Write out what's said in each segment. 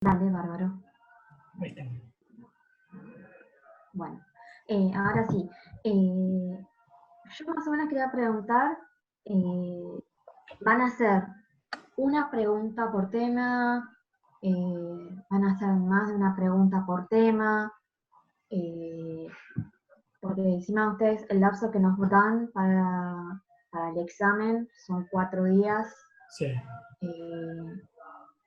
Dale, bárbaro. Ahí está. Bueno, ahora sí. Yo más o menos quería preguntar, ¿van a hacer una pregunta por tema? ¿Van a hacer más de una pregunta por tema? Eh, Porque encima ustedes, el lapso que nos dan para el examen son 4 días. Sí. Eh,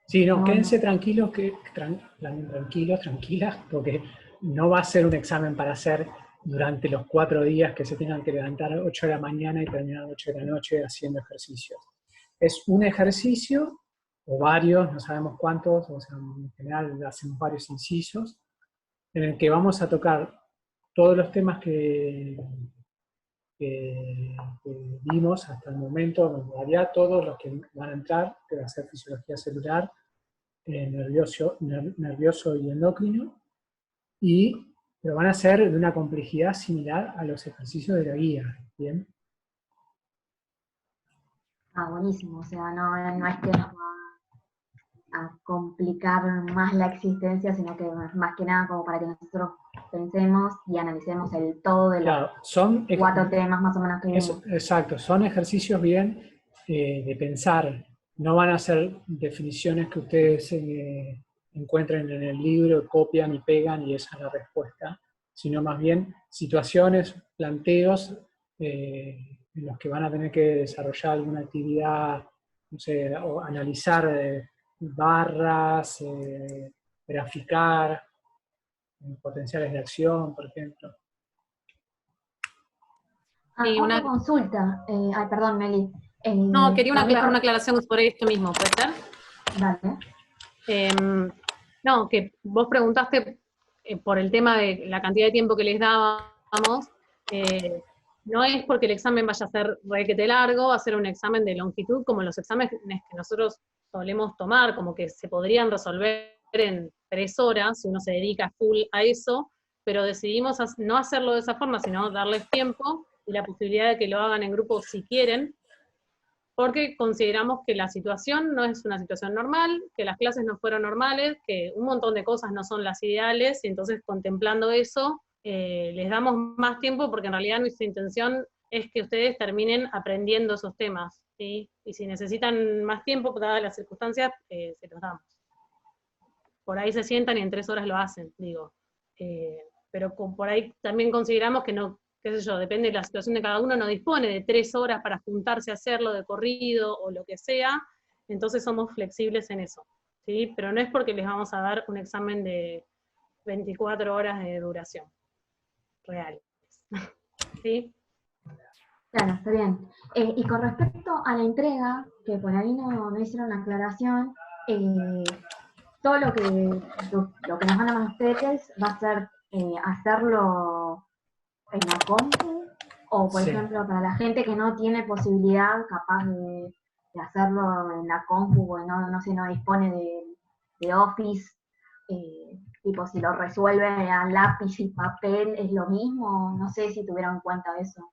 Sí, no, no, quédense no. tranquilos, tranquilos, tranquilas, porque no va a ser un examen para hacer durante los 4 días que se tengan que levantar a 8 de la mañana y terminar a 8 de la noche haciendo ejercicios. Es un ejercicio, o varios, no sabemos cuántos, o sea, en general hacemos varios incisos, en el que vamos a tocar todos los temas que vimos hasta el momento, en realidad todos los que van a entrar, que va a ser fisiología celular, nervioso y endocrino, pero van a ser de una complejidad similar a los ejercicios de la guía. ¿Bien? Ah, buenísimo. O sea, no es que nos va a complicar más la existencia, sino que más que nada como para que nosotros pensemos y analicemos el todo de los Claro, son, 4 temas más o menos que vimos. exacto, son ejercicios bien de pensar, no van a ser definiciones que ustedes encuentren en el libro, copian y pegan y esa es la respuesta, sino más bien situaciones, planteos en los que van a tener que desarrollar alguna actividad, no sé, o analizar barras, graficar, potenciales de acción, por ejemplo. Ah, Sí, otra consulta. Ay, perdón, Meli. no, quería También una aclaración sobre esto mismo, ¿puede ser? Dale. No, que vos preguntaste por el tema de la cantidad de tiempo que les dábamos, no es porque el examen vaya a ser requete largo, va a ser un examen de longitud, como los exámenes que nosotros solemos tomar, como que se podrían resolver en 3 horas, si uno se dedica full a eso, pero decidimos no hacerlo de esa forma, sino darles tiempo y la posibilidad de que lo hagan en grupo si quieren, porque consideramos que la situación no es una situación normal, que las clases no fueron normales, que un montón de cosas no son las ideales, y entonces contemplando eso, les damos más tiempo porque en realidad nuestra intención es que ustedes terminen aprendiendo esos temas, ¿sí? Y si necesitan más tiempo, dadas las circunstancias, se los damos. Por ahí se sientan y en 3 horas lo hacen, digo. Pero por ahí también consideramos que no, qué sé yo, depende de la situación de cada uno, no dispone de 3 horas para juntarse a hacerlo de corrido o lo que sea, entonces somos flexibles en eso, ¿sí? Pero no es porque les vamos a dar un examen de 24 horas de duración real, ¿sí? Claro, está bien. Y con respecto a la entrega, que por ahí no hicieron la aclaración, todo lo que nos van a mandar ustedes va a ser hacerlo en la compu, o por Sí. ejemplo, para la gente que no tiene posibilidad capaz de hacerlo en la compu, porque no sé, no dispone de Office, tipo si lo resuelve a lápiz y papel, ¿es lo mismo? No sé si tuvieron en cuenta eso.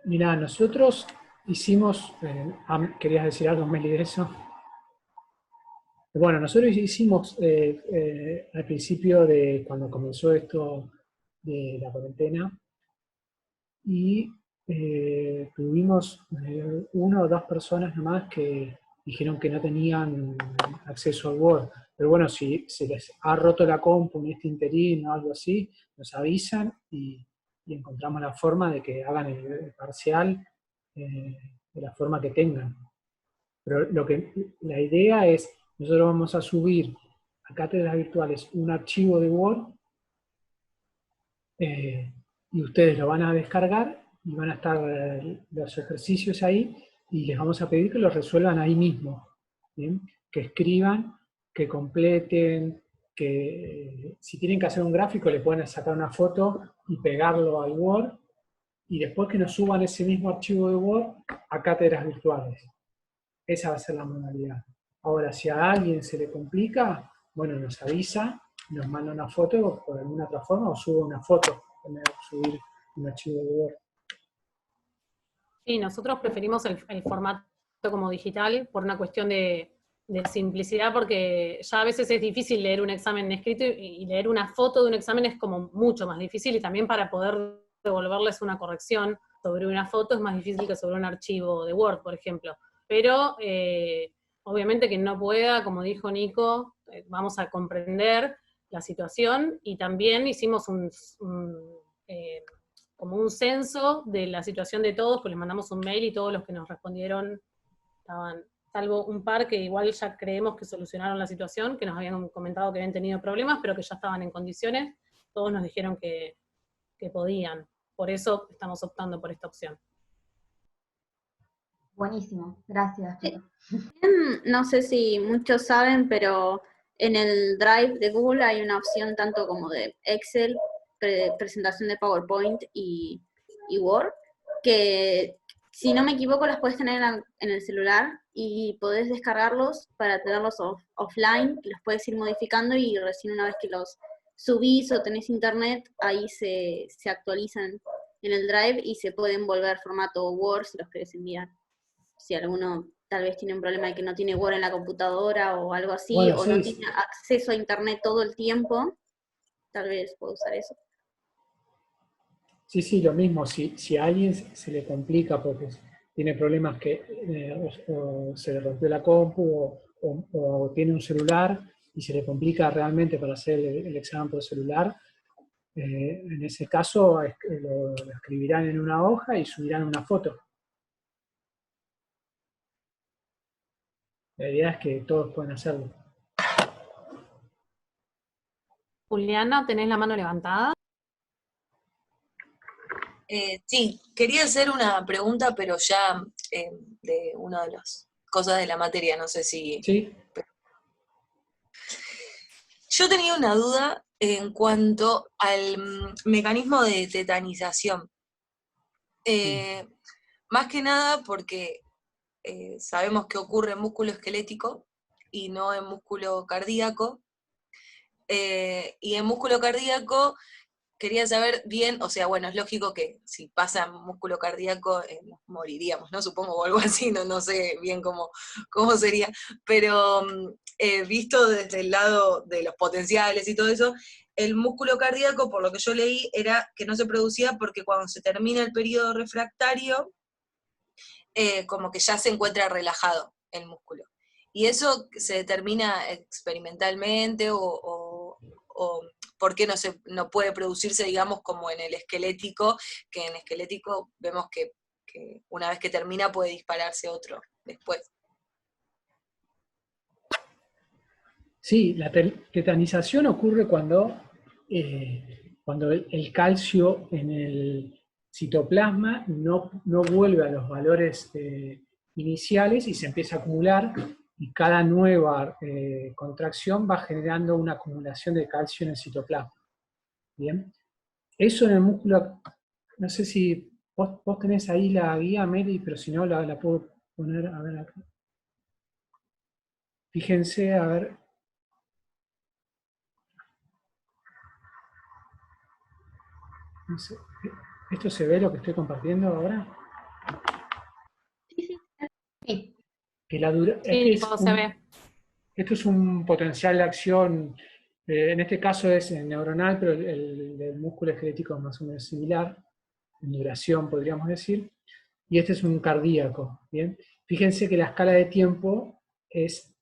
Mira, nosotros hicimos, ¿querías decir algo, Meli, de eso? Bueno, nosotros hicimos al principio de cuando comenzó esto de la cuarentena y tuvimos 1 o 2 personas nomás que dijeron que no tenían acceso al Word. Pero bueno, si se les ha roto la compu en este interín o algo así, nos avisan y encontramos la forma de que hagan el parcial de la forma que tengan. Pero la idea es, nosotros vamos a subir a Cátedras Virtuales un archivo de Word y ustedes lo van a descargar y van a estar los ejercicios ahí y les vamos a pedir que los resuelvan ahí mismo, ¿bien? Que escriban, que completen, que si tienen que hacer un gráfico le pueden sacar una foto y pegarlo al Word y después que nos suban ese mismo archivo de Word a Cátedras Virtuales. Esa va a ser la modalidad. Ahora, si a alguien se le complica, bueno, nos avisa, nos manda una foto por alguna otra forma o sube una foto en vez de subir un archivo de Word. Sí, nosotros preferimos el formato como digital por una cuestión de de simplicidad, porque ya a veces es difícil leer un examen escrito y leer una foto de un examen es como mucho más difícil, y también para poder devolverles una corrección sobre una foto es más difícil que sobre un archivo de Word, por ejemplo. Pero obviamente quien no pueda, como dijo Nico, vamos a comprender la situación, y también hicimos como un censo de la situación de todos, pues les mandamos un mail y todos los que nos respondieron estaban, salvo un par que igual ya creemos que solucionaron la situación, que nos habían comentado que habían tenido problemas, pero que ya estaban en condiciones, todos nos dijeron que podían. Por eso estamos optando por esta opción. Buenísimo, gracias, chicos. No sé si muchos saben, pero en el Drive de Google hay una opción tanto como de Excel, presentación de PowerPoint y Word, que si no me equivoco las puedes tener en el celular y podés descargarlos para tenerlos offline, los puedes ir modificando y recién una vez que los subís o tenés internet, ahí se actualizan en el Drive y se pueden volver formato Word si los querés enviar. Si alguno tal vez tiene un problema de que no tiene Word en la computadora o algo así, bueno, o sí, no tiene acceso a internet todo el tiempo, tal vez pueda usar eso. sí, lo mismo. Si a alguien se le complica porque tiene problemas que o se le rompió la compu o tiene un celular y se le complica realmente para hacer el examen por celular, en ese caso lo escribirán en una hoja y subirán una foto. La idea es que todos puedan hacerlo. Juliana, ¿tenés la mano levantada? Sí, quería hacer una pregunta, pero ya de una de las cosas de la materia, no sé si... ¿Sí? Yo tenía una duda en cuanto al mecanismo de tetanización. Más que nada porque sabemos que ocurre en músculo esquelético y no en músculo cardíaco. Y en músculo cardíaco quería saber bien, o sea, bueno, es lógico que si pasa en músculo cardíaco moriríamos, ¿no? Supongo, o algo así, no sé bien cómo sería, pero visto desde el lado de los potenciales y todo eso, el músculo cardíaco, por lo que yo leí, era que no se producía porque cuando se termina el periodo refractario, como que ya se encuentra relajado el músculo. ¿Y eso se determina experimentalmente o por qué no puede producirse, digamos, como en el esquelético, que en esquelético vemos que una vez que termina puede dispararse otro después? Sí, la tetanización ocurre cuando el calcio en el citoplasma no vuelve a los valores iniciales y se empieza a acumular, y cada nueva contracción va generando una acumulación de calcio en el citoplasma. Bien, eso en el músculo, no sé si vos tenés ahí la guía, Mary, pero si no la puedo poner, a ver acá. Fíjense, a ver. No sé, ¿esto se ve lo que estoy compartiendo ahora? Sí. Que la dura, Sí, todo se ve. Esto es un potencial de acción, en este caso es neuronal, pero el del músculo esquelético es más o menos similar, en duración podríamos decir, y este es un cardíaco, ¿bien? Fíjense que la escala de tiempo es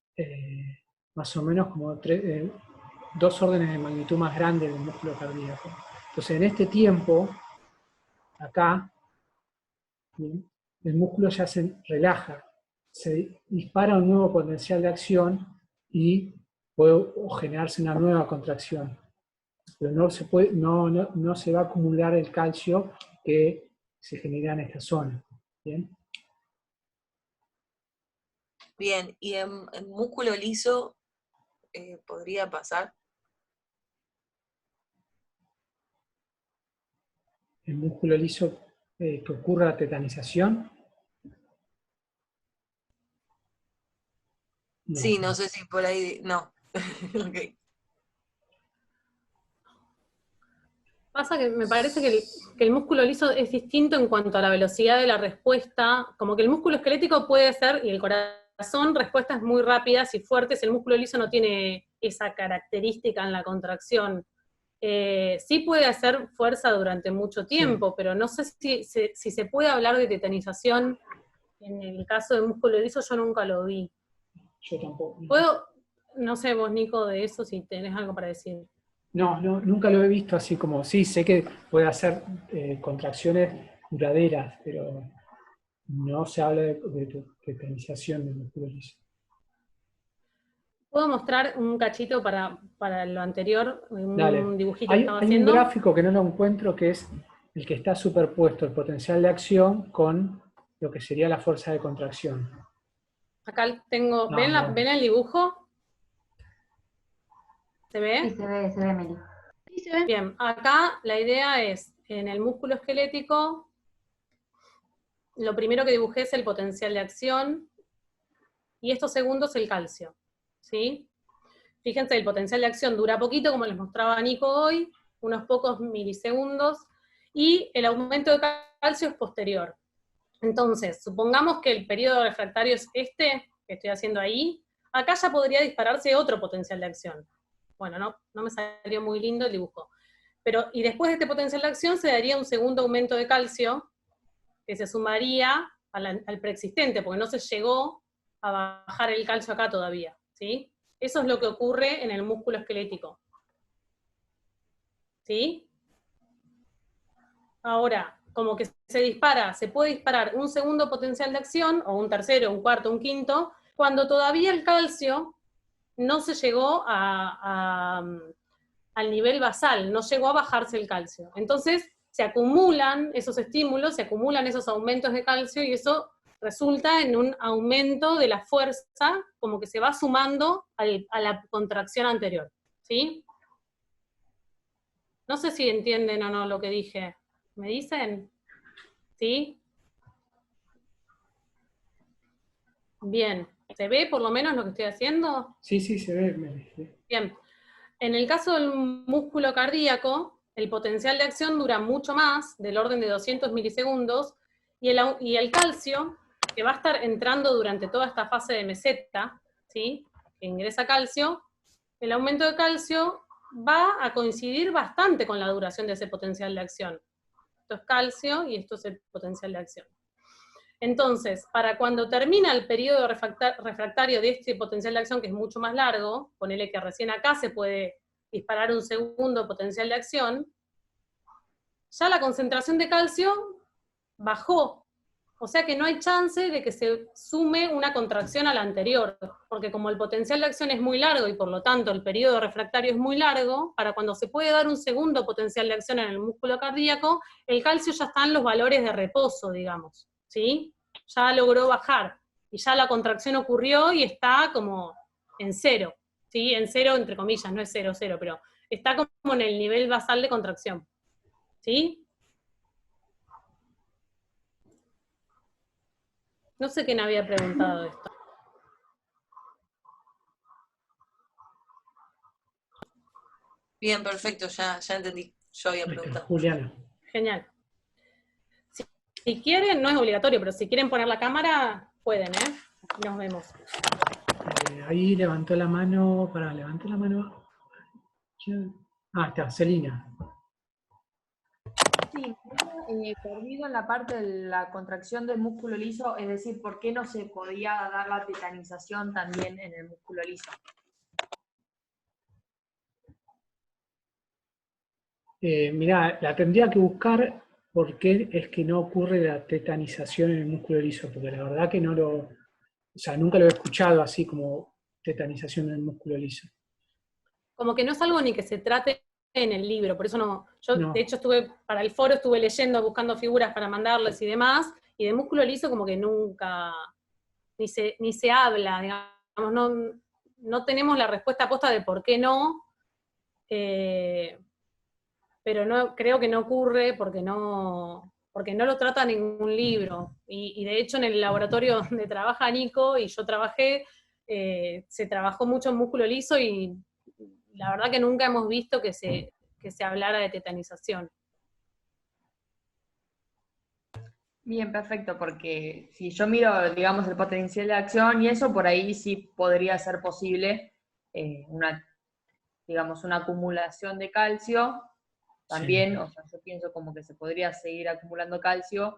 más o menos como 2 órdenes de magnitud más grande del músculo cardíaco. Entonces en este tiempo, acá, ¿bien?, el músculo ya se relaja, se dispara un nuevo potencial de acción y puede generarse una nueva contracción. Pero no se va a acumular el calcio que se genera en esta zona. ¿Bien? Bien, ¿y en músculo liso podría pasar? El músculo liso, que ocurra la tetanización. No. Sí, no sé si por ahí, no. Okay. Pasa que me parece que el músculo liso es distinto en cuanto a la velocidad de la respuesta, como que el músculo esquelético puede ser, y el corazón son respuestas muy rápidas y fuertes. El músculo liso no tiene esa característica en la contracción. Sí puede hacer fuerza durante mucho tiempo, pero no sé si se puede hablar de tetanización en el caso del músculo liso, yo nunca lo vi. Yo tampoco. No sé vos, Nico, de eso, si tenés algo para decir. No, nunca lo he visto así como, sí, sé que puede hacer contracciones duraderas, pero no se habla de tetanización del músculo liso. ¿Puedo mostrar un cachito para lo anterior? Dale. Un dibujito Hay, que estaba hay un haciendo. gráfico que no lo encuentro, que es el que está superpuesto, el potencial de acción con lo que sería la fuerza de contracción. Acá tengo, No, ¿ven, no. ¿ven el dibujo? ¿Se Sí, ve? se ve, Meli. Sí, se ve. Bien, acá la idea es, en el músculo esquelético, lo primero que dibujé es el potencial de acción, y estos segundos el calcio, ¿sí? Fíjense, el potencial de acción dura poquito, como les mostraba Nico hoy, unos pocos milisegundos, y el aumento de calcio es posterior. Entonces, supongamos que el periodo refractario es este, que estoy haciendo ahí, acá ya podría dispararse otro potencial de acción. Bueno, no me salió muy lindo el dibujo. Pero, y después de este potencial de acción se daría un segundo aumento de calcio, que se sumaría al preexistente, porque no se llegó a bajar el calcio acá todavía, ¿sí? Eso es lo que ocurre en el músculo esquelético. ¿Sí? Ahora, como que se puede disparar un segundo potencial de acción, o un tercero, un cuarto, un quinto, cuando todavía el calcio no se llegó al nivel basal, no llegó a bajarse el calcio. Entonces, se acumulan esos estímulos, se acumulan esos aumentos de calcio, y eso resulta en un aumento de la fuerza, como que se va sumando a la contracción anterior, ¿sí? No sé si entienden o no lo que dije. ¿Me dicen? ¿Sí? Bien. ¿Se ve por lo menos lo que estoy haciendo? Sí, se ve. Bien. En el caso del músculo cardíaco, el potencial de acción dura mucho más, del orden de 200 milisegundos, y el calcio, que va a estar entrando durante toda esta fase de meseta, ¿sí? Que ingresa calcio, el aumento de calcio va a coincidir bastante con la duración de ese potencial de acción. Esto es calcio y esto es el potencial de acción. Entonces, para cuando termina el periodo refractario de este potencial de acción, que es mucho más largo, ponele que recién acá se puede disparar un segundo potencial de acción, ya la concentración de calcio bajó. O sea que no hay chance de que se sume una contracción a la anterior, porque como el potencial de acción es muy largo y por lo tanto el periodo refractario es muy largo, para cuando se puede dar un segundo potencial de acción en el músculo cardíaco, el calcio ya está en los valores de reposo, digamos, ¿sí? Ya logró bajar, y ya la contracción ocurrió y está como en cero, ¿sí? En cero, entre comillas, no es 0, 0, pero está como en el nivel basal de contracción, ¿sí? No sé quién había preguntado esto. Bien, perfecto, ya entendí. Yo había preguntado. Juliana. Genial. Si quieren, no es obligatorio, pero si quieren poner la cámara, pueden, ¿eh? Nos vemos. Ahí levantó la mano, levantó la mano. Está, Celina. Sí, me he perdido en la parte de la contracción del músculo liso, es decir, ¿por qué no se podía dar la tetanización también en el músculo liso? Mirá, la tendría que buscar por qué es que no ocurre la tetanización en el músculo liso, porque la verdad que nunca lo he escuchado así como tetanización en el músculo liso. Como que no es algo ni que se trate en el libro, por eso no. Yo, No. de hecho, para el foro estuve leyendo, buscando figuras para mandarles y demás, y de músculo liso como que nunca, ni se habla, digamos, no tenemos la respuesta posta de por qué no, pero no, creo que no ocurre porque no lo trata ningún libro. Y de hecho en el laboratorio donde trabaja Nico y yo trabajé, se trabajó mucho en músculo liso y la verdad que nunca hemos visto que se hablara de tetanización. Bien, perfecto, porque si yo miro, digamos, el potencial de acción y eso, por ahí sí podría ser posible una, digamos, una acumulación de calcio. Sí. También, o sea, yo pienso como que se podría seguir acumulando calcio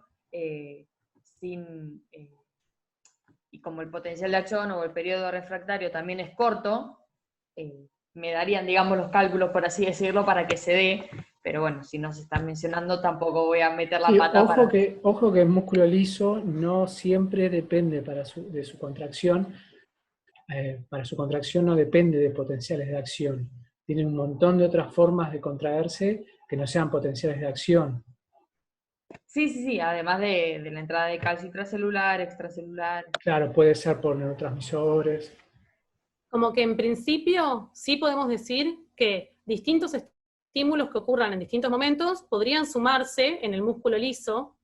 sin, y como el potencial de acción o el periodo refractario también es corto, me darían, digamos, los cálculos, por así decirlo, para que se dé, pero bueno, si no se están mencionando, tampoco voy a meter la Sí, pata para... ojo que el músculo liso no siempre depende de su contracción. Para su contracción no depende de potenciales de acción. Tiene un montón de otras formas de contraerse que no sean potenciales de acción. Sí, sí, sí, además de la entrada de calcio intracelular, extracelular. Claro, puede ser por neurotransmisores. Como que en principio sí podemos decir que distintos estímulos que ocurran en distintos momentos podrían sumarse en el músculo liso,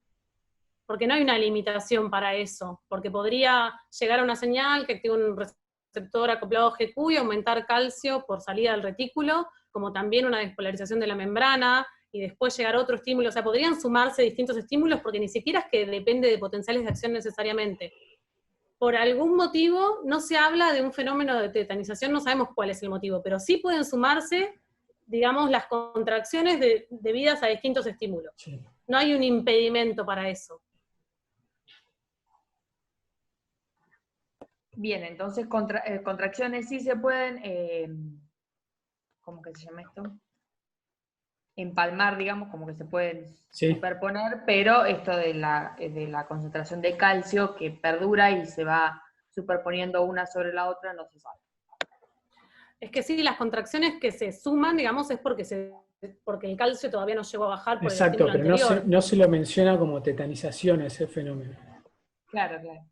porque no hay una limitación para eso, porque podría llegar a una señal que active un receptor acoplado a GQ y aumentar calcio por salida del retículo, como también una despolarización de la membrana, y después llegar otro estímulo. O sea, podrían sumarse distintos estímulos porque ni siquiera es que depende de potenciales de acción necesariamente. Por algún motivo no se habla de un fenómeno de tetanización, no sabemos cuál es el motivo, pero sí pueden sumarse, digamos, las contracciones debidas a distintos estímulos. Sí. No hay un impedimento para eso. Bien, entonces contracciones sí se pueden, ¿cómo que se llama esto? Empalmar, digamos, como que se pueden Sí. superponer, pero esto de la concentración de calcio que perdura y se va superponiendo una sobre la otra no se sabe. Es que sí, las contracciones que se suman, digamos, es porque el calcio todavía no llegó a bajar por el Exacto, estímulo pero anterior. no se lo menciona como tetanización ese fenómeno Claro, claro.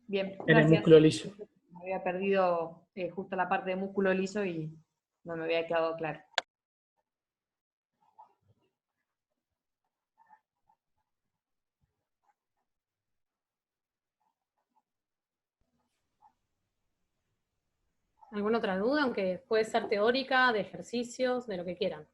Bien, en el gracias. músculo liso. Me había perdido justo la parte de músculo liso y no me había quedado claro. ¿Alguna otra duda? Aunque puede ser teórica, de ejercicios, de lo que quieran.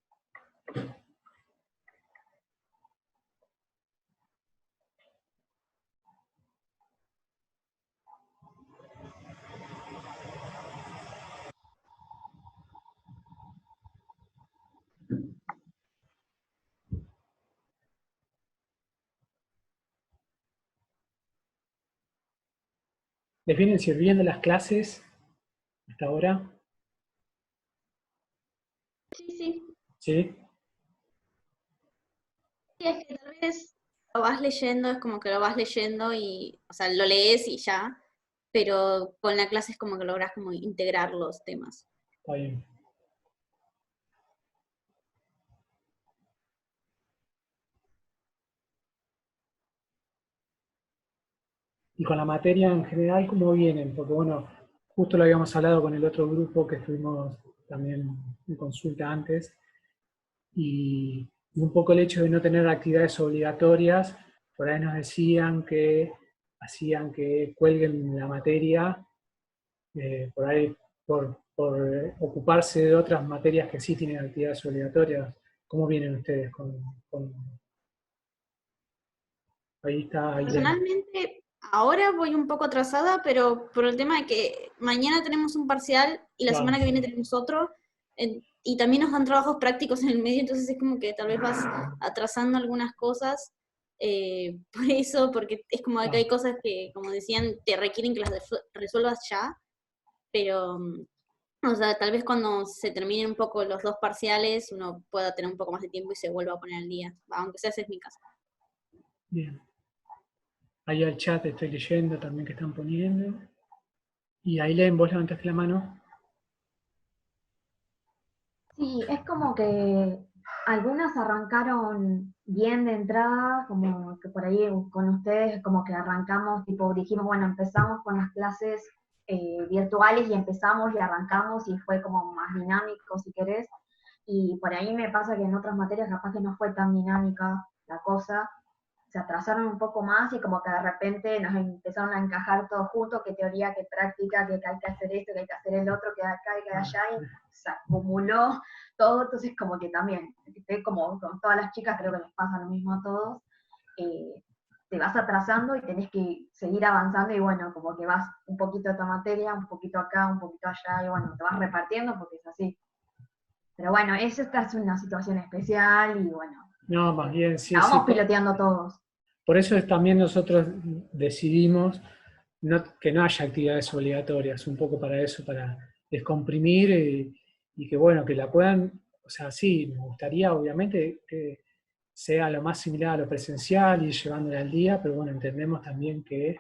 ¿Les vienen sirviendo las clases hasta ahora? Sí, sí. ¿Sí? Sí, es que tal vez lo vas leyendo, es como que lo vas leyendo y, o sea, lo lees y ya, pero con la clase es como que logras como integrar los temas. Está bien. Y con la materia en general, ¿cómo vienen? Porque bueno, justo lo habíamos hablado con el otro grupo que estuvimos también en consulta antes, y un poco el hecho de no tener actividades obligatorias, por ahí nos decían que hacían que cuelguen la materia, por ahí por ocuparse de otras materias que sí tienen actividades obligatorias. ¿Cómo vienen ustedes con... Ahí está Ailén. Personalmente, ahora voy un poco atrasada, pero por el tema de que mañana tenemos un parcial y la Claro. semana que viene tenemos otro, y también nos dan trabajos prácticos en el medio, entonces es como que tal vez vas atrasando algunas cosas, por eso, porque es como que hay cosas que, como decían, te requieren que las resuelvas ya, pero, o sea, tal vez cuando se terminen un poco los dos parciales, uno pueda tener un poco más de tiempo y se vuelva a poner al día, aunque sea ese es mi caso. Bien. Ahí al chat estoy leyendo también que están poniendo. Y Ailén, vos levantaste la mano. Sí, es como que algunas arrancaron bien de entrada, como que por ahí con ustedes como que arrancamos, tipo dijimos, bueno, empezamos con las clases virtuales y empezamos y arrancamos y fue como más dinámico si querés. Y por ahí me pasa que en otras materias capaz que no fue tan dinámica la cosa, se atrasaron un poco más y como que de repente nos empezaron a encajar todos juntos, qué teoría, qué práctica, que hay que hacer esto, que hay que hacer el otro, que acá, que allá, y se acumuló todo, entonces como que también, como con todas las chicas creo que les pasa lo mismo a todos, te vas atrasando y tenés que seguir avanzando y bueno, como que vas un poquito a esta materia, un poquito acá, un poquito allá y bueno, te vas repartiendo porque es así. Pero bueno, esta es una situación especial y bueno, No, más bien, sí, la sí. vamos piloteando todos. Por eso también nosotros decidimos que no haya actividades obligatorias, un poco para eso, para descomprimir y que bueno, que la puedan, o sea, sí, nos gustaría obviamente que sea lo más similar a lo presencial y llevándola al día, pero bueno, entendemos también que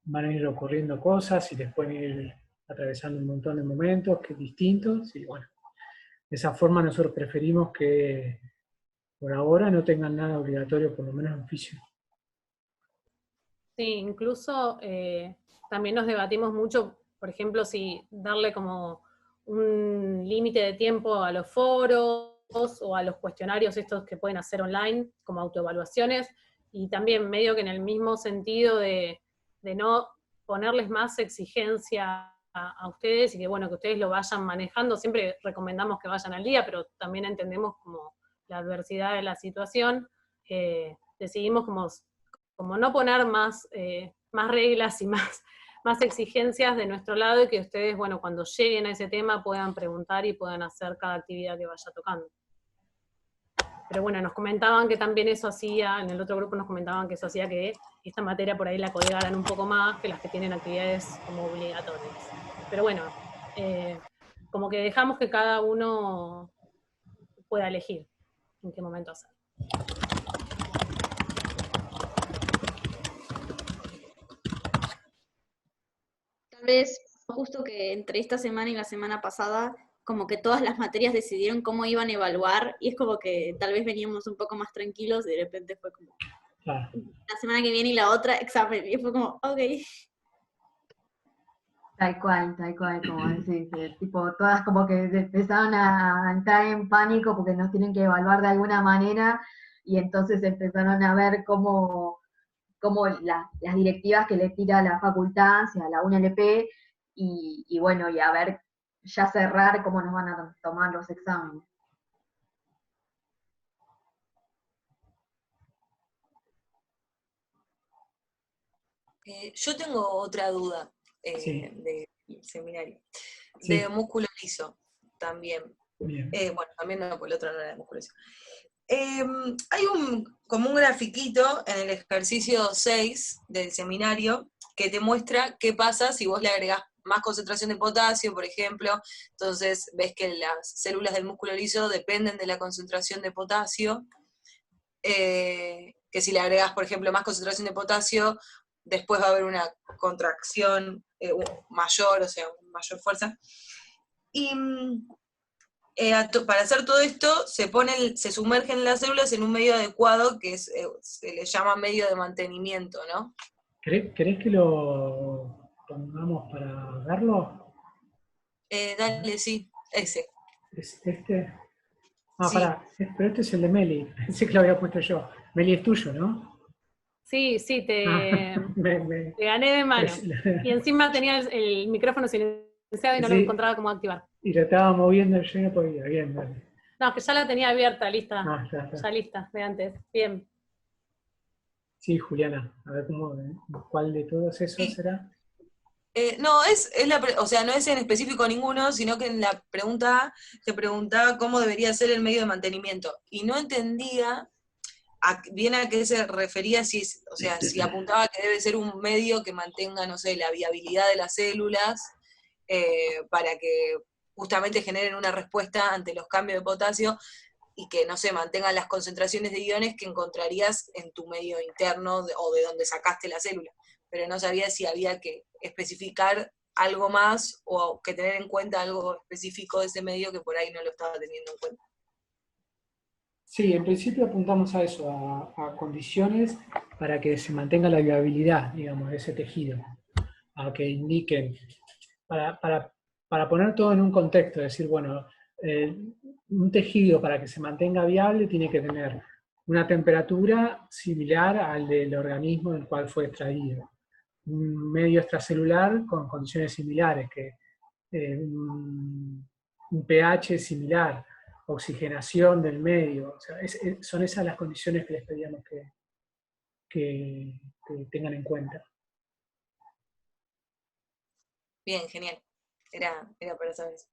van a ir ocurriendo cosas y les pueden ir atravesando un montón de momentos que distintos y bueno, de esa forma nosotros preferimos que por ahora no tengan nada obligatorio, por lo menos en físico. Sí, incluso también nos debatimos mucho, por ejemplo, si darle como un límite de tiempo a los foros o a los cuestionarios estos que pueden hacer online, como autoevaluaciones, y también medio que en el mismo sentido de no ponerles más exigencia a ustedes y que bueno, que ustedes lo vayan manejando. Siempre recomendamos que vayan al día, pero también entendemos como la adversidad de la situación. Decidimos como no poner más reglas y más exigencias de nuestro lado y que ustedes, bueno, cuando lleguen a ese tema puedan preguntar y puedan hacer cada actividad que vaya tocando. Pero bueno, nos comentaban que también eso hacía, en el otro grupo nos comentaban que eso hacía que esta materia por ahí la colgaran un poco más que las que tienen actividades como obligatorias. Pero bueno, como que dejamos que cada uno pueda elegir en qué momento hacer. Tal vez justo que entre esta semana y la semana pasada, como que todas las materias decidieron cómo iban a evaluar, y es como que tal vez veníamos un poco más tranquilos y de repente fue como, Claro. la semana que viene y la otra, examen, y fue como, ok. Tal cual, como decís, tipo, todas como que empezaron a entrar en pánico porque nos tienen que evaluar de alguna manera y entonces empezaron a ver cómo las directivas que le tira la facultad, o sea, la UNLP, y bueno, y a ver, ya cerrar cómo nos van a tomar los exámenes. Yo tengo otra duda Sí. de seminario. Sí. De músculo liso también. Bien. Bueno, también no, porque el otro no era de músculo liso. Hay como un grafiquito en el ejercicio 6 del seminario que te muestra qué pasa si vos le agregás más concentración de potasio, por ejemplo. Entonces ves que las células del músculo liso dependen de la concentración de potasio. Que si le agregás, por ejemplo, más concentración de potasio, después va a haber una contracción mayor, o sea, mayor fuerza. Y para hacer todo esto, se sumergen las células en un medio adecuado que se le llama medio de mantenimiento, ¿no? ¿Querés que lo pongamos para verlo? Dale, sí, ese. ¿Es este? Ah, Sí. pará, pero este es el de Meli. Pensé que lo había puesto yo. Meli es tuyo, ¿no? Sí, te gané de mano. Y encima tenía el micrófono silenciado y no lo Sí. encontraba cómo activar. Y lo estaba moviendo, yo no podía. Bien, dale. No, que ya la tenía abierta, lista. Ah, está. Ya lista, de antes. Bien. Sí, Juliana, a ver cuál de todos esos Sí. será. No, o sea, no es en específico ninguno, sino que en la pregunta te preguntaba cómo debería ser el medio de mantenimiento. Y no entendía bien a qué se refería, o sea, si apuntaba que debe ser un medio que mantenga, no sé, la viabilidad de las células, para que justamente generen una respuesta ante los cambios de potasio y que, no sé, mantengan las concentraciones de iones que encontrarías en tu medio interno o de donde sacaste la célula. Pero no sabía si había que especificar algo más o que tener en cuenta algo específico de ese medio que por ahí no lo estaba teniendo en cuenta. Sí, en principio apuntamos a eso, a condiciones para que se mantenga la viabilidad, digamos, de ese tejido, a que indiquen, para poner todo en un contexto, decir, bueno, un tejido para que se mantenga viable tiene que tener una temperatura similar al del organismo del cual fue extraído, un medio extracelular con condiciones similares, un pH similar, oxigenación del medio, o sea, son esas las condiciones que les pedíamos que tengan en cuenta. Bien, genial. Era para saber eso.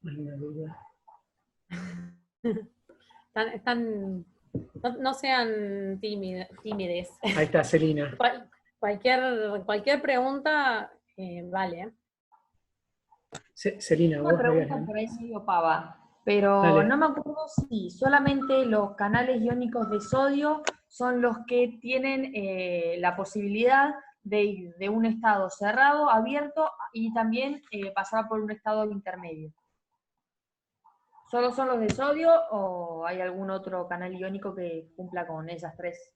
¿Alguna duda? No sean tímides. Ahí está, Celina. Cualquier pregunta vale. Celina, Una vos pregunta habías... por ahí medio pava, pero Dale. no me acuerdo si solamente los canales iónicos de sodio son los que tienen la posibilidad de ir de un estado cerrado, abierto y también pasar por un estado intermedio. ¿Solo son los de sodio o hay algún otro canal iónico que cumpla con esas tres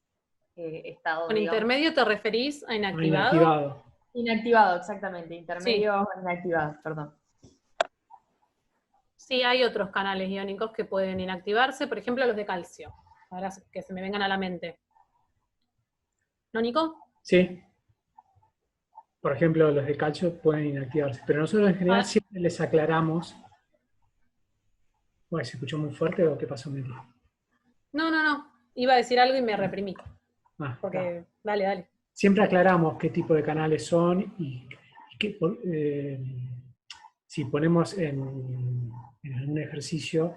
estados? ¿Con digamos? intermedio te referís a inactivado? Inactivado. Inactivado, exactamente. Intermedio, inactivado, perdón. Sí, hay otros canales iónicos que pueden inactivarse, por ejemplo los de calcio, ahora que se me vengan a la mente. ¿No, Nico? Sí. Por ejemplo, los de calcio pueden inactivarse, pero nosotros en general siempre les aclaramos. Bueno, ¿se escuchó muy fuerte o qué pasó, Meli? No. Iba a decir algo y me reprimí. Porque, dale. Siempre aclaramos qué tipo de canales son y si ponemos en un ejercicio,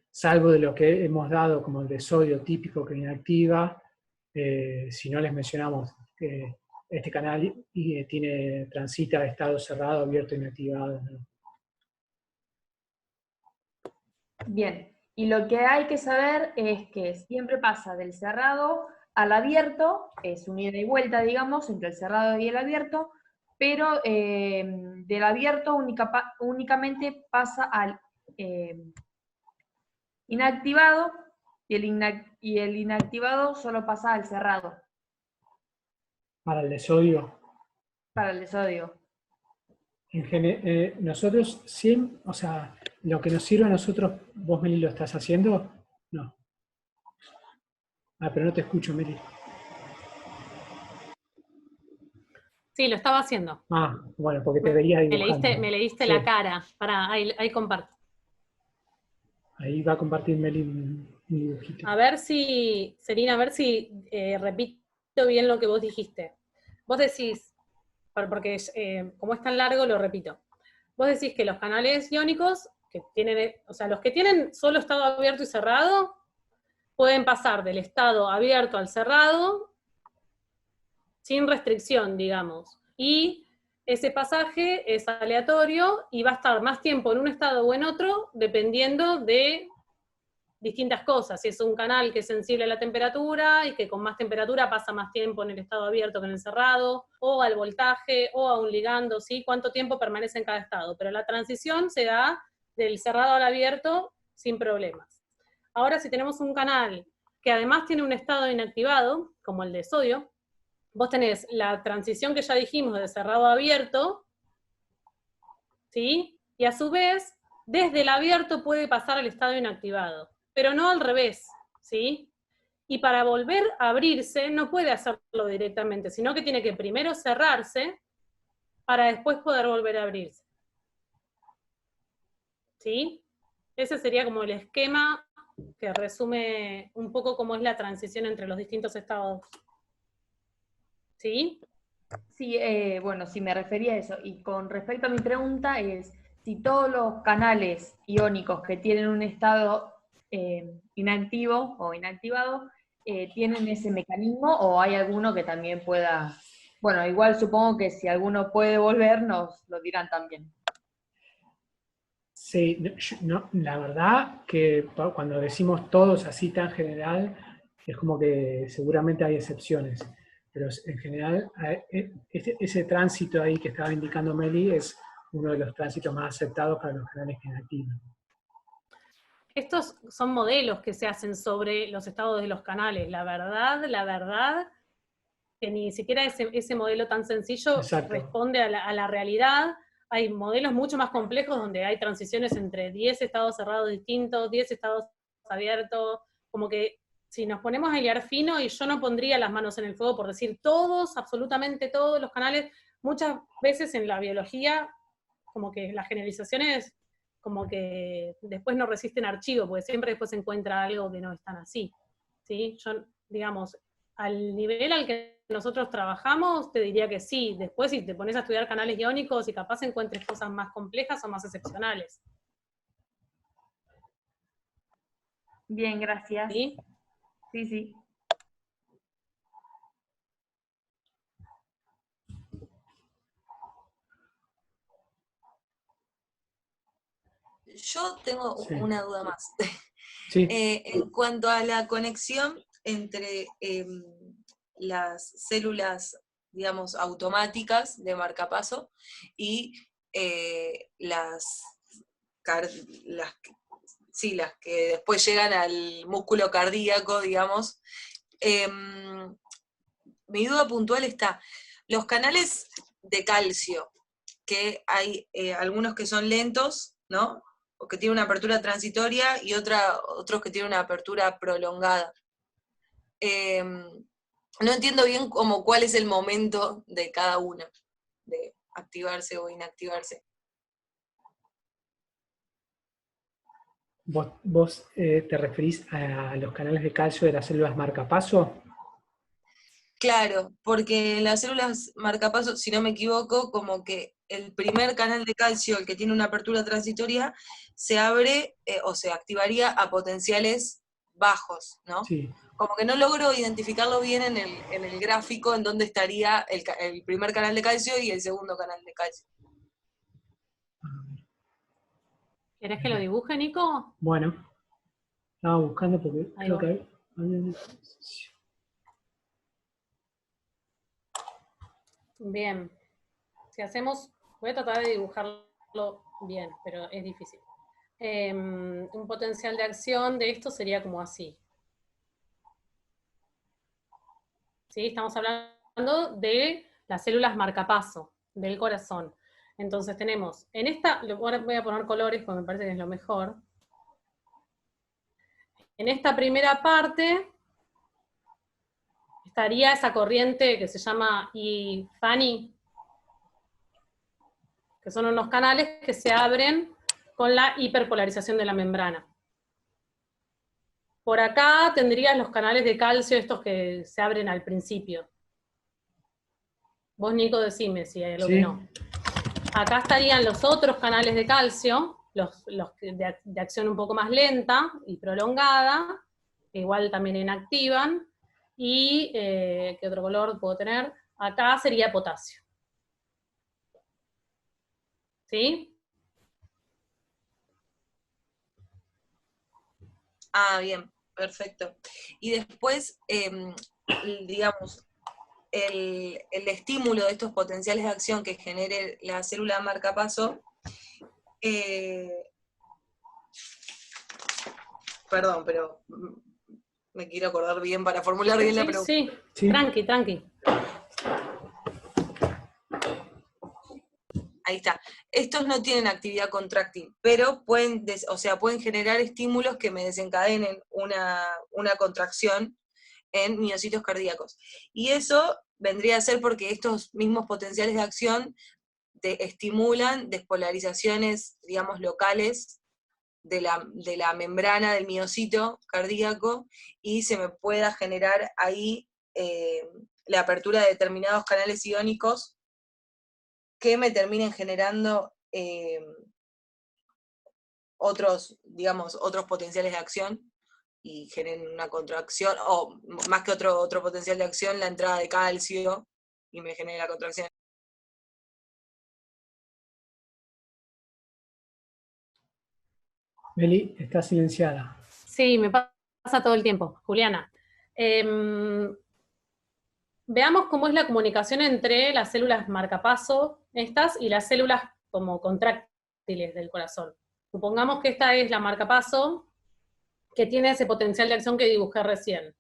salvo de lo que hemos dado como el de sodio típico que inactiva, si no les mencionamos que este canal transita de estado cerrado, abierto, inactivado, ¿no? Bien, y lo que hay que saber es que siempre pasa del cerrado al abierto, es un ida y vuelta, digamos, entre el cerrado y el abierto, pero del abierto únicamente pasa al inactivado y el inactivado solo pasa al cerrado. Para el de sodio. Para el de sodio. Nosotros siempre, o sea, lo que nos sirve a nosotros, ¿vos, Meli, lo estás haciendo? No. Pero no te escucho, Meli. Sí, lo estaba haciendo. Bueno, porque te veía dibujando. Me leíste Sí. la cara. Pará, ahí comparto. Ahí va a compartir Meli un dibujito. A ver si, Celina, repito bien lo que vos dijiste. Vos decís, porque como es tan largo, lo repito. Vos decís que los canales iónicos, que tienen, o sea, los que tienen solo estado abierto y cerrado, pueden pasar del estado abierto al cerrado sin restricción, digamos. Y ese pasaje es aleatorio y va a estar más tiempo en un estado o en otro, dependiendo de distintas cosas. Si es un canal que es sensible a la temperatura y que con más temperatura pasa más tiempo en el estado abierto que en el cerrado, o al voltaje, o a un ligando, ¿sí? Cuánto tiempo permanece en cada estado. Pero la transición se da del cerrado al abierto sin problemas. Ahora, si tenemos un canal que además tiene un estado inactivado, como el de sodio, vos tenés la transición que ya dijimos de cerrado a abierto, ¿sí? Y a su vez, desde el abierto puede pasar al estado inactivado, pero no al revés, ¿sí? Y para volver a abrirse no puede hacerlo directamente, sino que tiene que primero cerrarse para después poder volver a abrirse. ¿Sí? Ese sería como el esquema que resume un poco cómo es la transición entre los distintos estados. ¿Sí? Sí, bueno, sí me refería a eso. Y con respecto a mi pregunta es, si todos los canales iónicos que tienen un estado inactivo o inactivado tienen ese mecanismo o hay alguno que también pueda... Bueno, igual supongo que si alguno puede volver nos lo dirán también. Sí, la verdad que cuando decimos todos así tan general, es como que seguramente hay excepciones, pero en general ese tránsito ahí que estaba indicando Meli es uno de los tránsitos más aceptados para los canales que inactivan. Estos son modelos que se hacen sobre los estados de los canales. La verdad, que ni siquiera ese modelo tan sencillo Exacto. responde a la realidad. Hay modelos mucho más complejos donde hay transiciones entre 10 estados cerrados distintos, 10 estados abiertos, como que si nos ponemos a hilar fino, y yo no pondría las manos en el fuego por decir todos, absolutamente todos los canales, muchas veces en la biología, como que las generalizaciones, como que después no resisten archivo, porque siempre después se encuentra algo que no es tan así, ¿sí? Yo, digamos, al nivel al que nosotros trabajamos, te diría que sí. Después, si te pones a estudiar canales iónicos y capaz encuentres cosas más complejas o más excepcionales. Bien, gracias. ¿Sí? Sí, sí. Yo tengo Sí. una duda más. Sí, En cuanto a la conexión entre las células, digamos, automáticas de marcapaso y las que después llegan al músculo cardíaco, digamos. Mi duda puntual está, los canales de calcio, que hay algunos que son lentos, ¿no? O que tienen una apertura transitoria y otros que tienen una apertura prolongada. No entiendo bien cuál es el momento de cada una, de activarse o inactivarse. ¿Vos te referís a los canales de calcio de las células marcapaso? Claro, porque en las células marcapaso, si no me equivoco, como que el primer canal de calcio, el que tiene una apertura transitoria, se abre o se activaría a potenciales bajos, ¿no? Sí. Como que no logro identificarlo bien en el gráfico en dónde estaría el primer canal de calcio y el segundo canal de calcio. ¿Querés que lo dibuje, Nico? Bueno, estaba buscando porque Ahí creo va. que había una exposición. Bien. Si hacemos, voy a tratar de dibujarlo bien, pero es difícil. Un potencial de acción de esto sería como así. ¿Sí? Estamos hablando de las células marcapaso del corazón. Entonces tenemos, en esta, ahora voy a poner colores porque me parece que es lo mejor. En esta primera parte estaría esa corriente que se llama IFANI, que son unos canales que se abren con la hiperpolarización de la membrana. Por acá tendrías los canales de calcio, estos que se abren al principio. Vos, Nico, decime si hay algo que no. Acá estarían los otros canales de calcio, los de acción un poco más lenta y prolongada, que igual también inactivan. Y, ¿qué otro color puedo tener? Acá sería potasio. ¿Sí? Ah, bien, perfecto. Y después, digamos, el estímulo de estos potenciales de acción que genere la célula marcapaso, perdón, pero me quiero acordar bien para formular bien la pregunta. Sí, Sí. tranqui, tranqui. Ahí está. Estos no tienen actividad contráctil, pero pueden generar estímulos que me desencadenen una contracción en miocitos cardíacos. Y eso vendría a ser porque estos mismos potenciales de acción estimulan despolarizaciones, digamos, locales de la membrana del miocito cardíaco y se me pueda generar ahí la apertura de determinados canales iónicos que me terminen generando otros potenciales de acción y generen una contracción, o más que otro potencial de acción, la entrada de calcio y me genere la contracción. Meli, está silenciada. Sí, me pasa todo el tiempo, Juliana. Veamos cómo es la comunicación entre las células marcapaso, estas, y las células como contráctiles del corazón. Supongamos que esta es la marcapaso, que tiene ese potencial de acción que dibujé recién.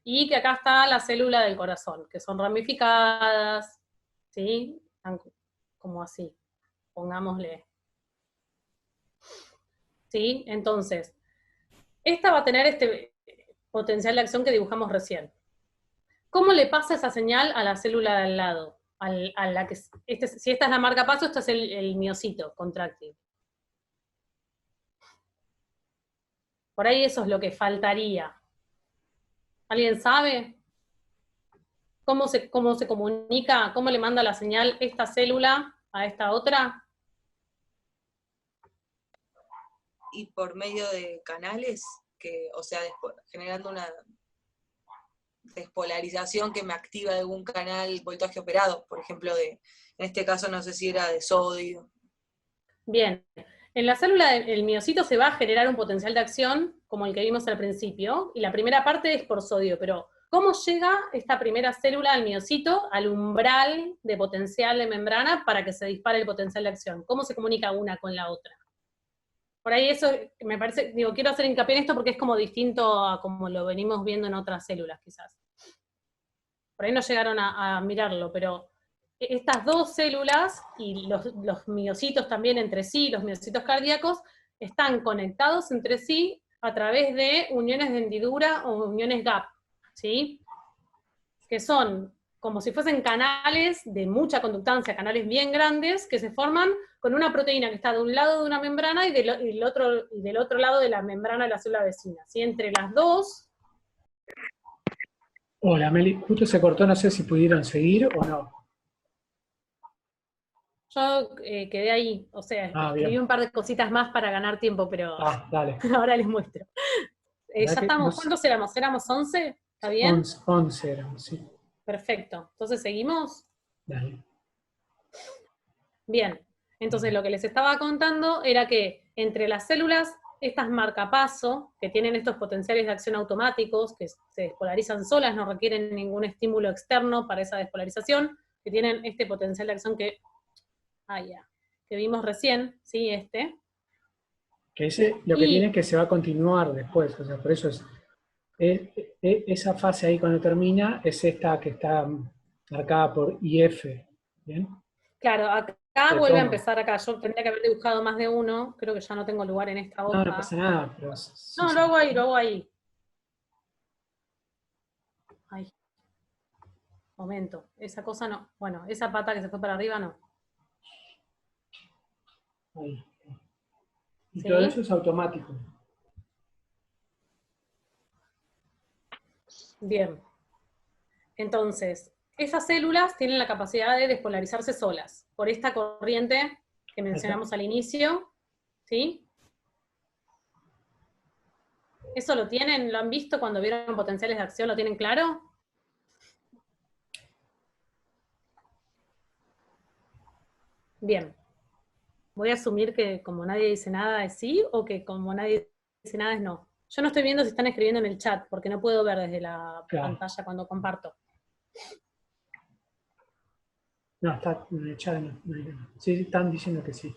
Y que acá está la célula del corazón, que son ramificadas, ¿sí? Están como así, pongámosle. ¿Sí? Entonces, esta va a tener este potencial de acción que dibujamos recién. ¿Cómo le pasa esa señal a la célula de al lado? A la que, si esta es la marcapaso, esto es el miocito contráctil. Por ahí eso es lo que faltaría. ¿Alguien sabe? ¿Cómo se comunica? ¿Cómo le manda la señal esta célula a esta otra? Y por medio de canales, o sea, generando una despolarización que me activa de algún canal voltaje operado, por ejemplo, en este caso no sé si era de sodio. Bien, en la célula del miocito se va a generar un potencial de acción, como el que vimos al principio, y la primera parte es por sodio, pero ¿cómo llega esta primera célula al miocito, al umbral de potencial de membrana para que se dispare el potencial de acción? ¿Cómo se comunica una con la otra? Por ahí eso me parece, quiero hacer hincapié en esto porque es como distinto a como lo venimos viendo en otras células quizás. Por ahí no llegaron a mirarlo, pero estas dos células y los miocitos también entre sí, los miocitos cardíacos, están conectados entre sí a través de uniones de hendidura o uniones gap, ¿sí? Que son como si fuesen canales de mucha conductancia, canales bien grandes, que se forman con una proteína que está de un lado de una membrana y del otro lado de la membrana de la célula vecina, ¿sí? Entre las dos. Hola, Meli. Justo se cortó, no sé si pudieron seguir o no. Yo quedé ahí, o sea, escribí bien. un par de cositas más para ganar tiempo, pero Dale. ahora les muestro. Ya estamos, ¿cuántos éramos? ¿Éramos 11? ¿Está bien? 11 éramos, sí. Perfecto. Entonces, ¿seguimos? Dale. Bien. Entonces, lo que les estaba contando era que entre las células, estas marcapaso, que tienen estos potenciales de acción automáticos, que se despolarizan solas, no requieren ningún estímulo externo para esa despolarización, que tienen este potencial de acción que vimos recién, ¿sí? Que lo que tiene es que se va a continuar después, o sea, por eso esa fase ahí cuando termina es esta que está marcada por IF, ¿bien? Claro, acá vuelve a empezar acá, yo tendría que haber dibujado más de uno, creo que ya no tengo lugar en esta hoja. No pasa nada, pero... Sí, no, sí. lo hago ahí. Ay. Momento, esa cosa no, bueno, esa pata que se fue para arriba no. Ahí. Y ¿Sí? todo eso es automático. Bien. Entonces, esas células tienen la capacidad de despolarizarse solas, por esta corriente que mencionamos al inicio, ¿sí? ¿Eso lo tienen? ¿Lo han visto cuando vieron potenciales de acción? ¿Lo tienen claro? Bien. Voy a asumir que como nadie dice nada es sí, o que como nadie dice nada es no. Yo no estoy viendo si están escribiendo en el chat, porque no puedo ver desde la pantalla cuando comparto. No, está en el chat. No. Sí, están diciendo que sí.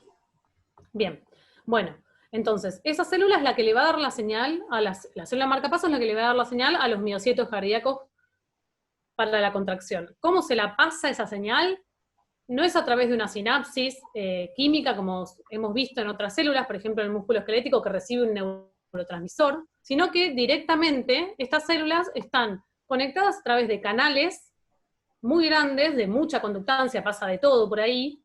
Bien. Bueno, entonces, esa célula es la que le va a dar la señal, la célula marcapaso es la que le va a dar la señal a los miocitos cardíacos para la contracción. ¿Cómo se la pasa esa señal? No es a través de una sinapsis química, como hemos visto en otras células, por ejemplo, en el músculo esquelético que recibe un neurotransmisor, sino que directamente estas células están conectadas a través de canales muy grandes, de mucha conductancia, pasa de todo por ahí,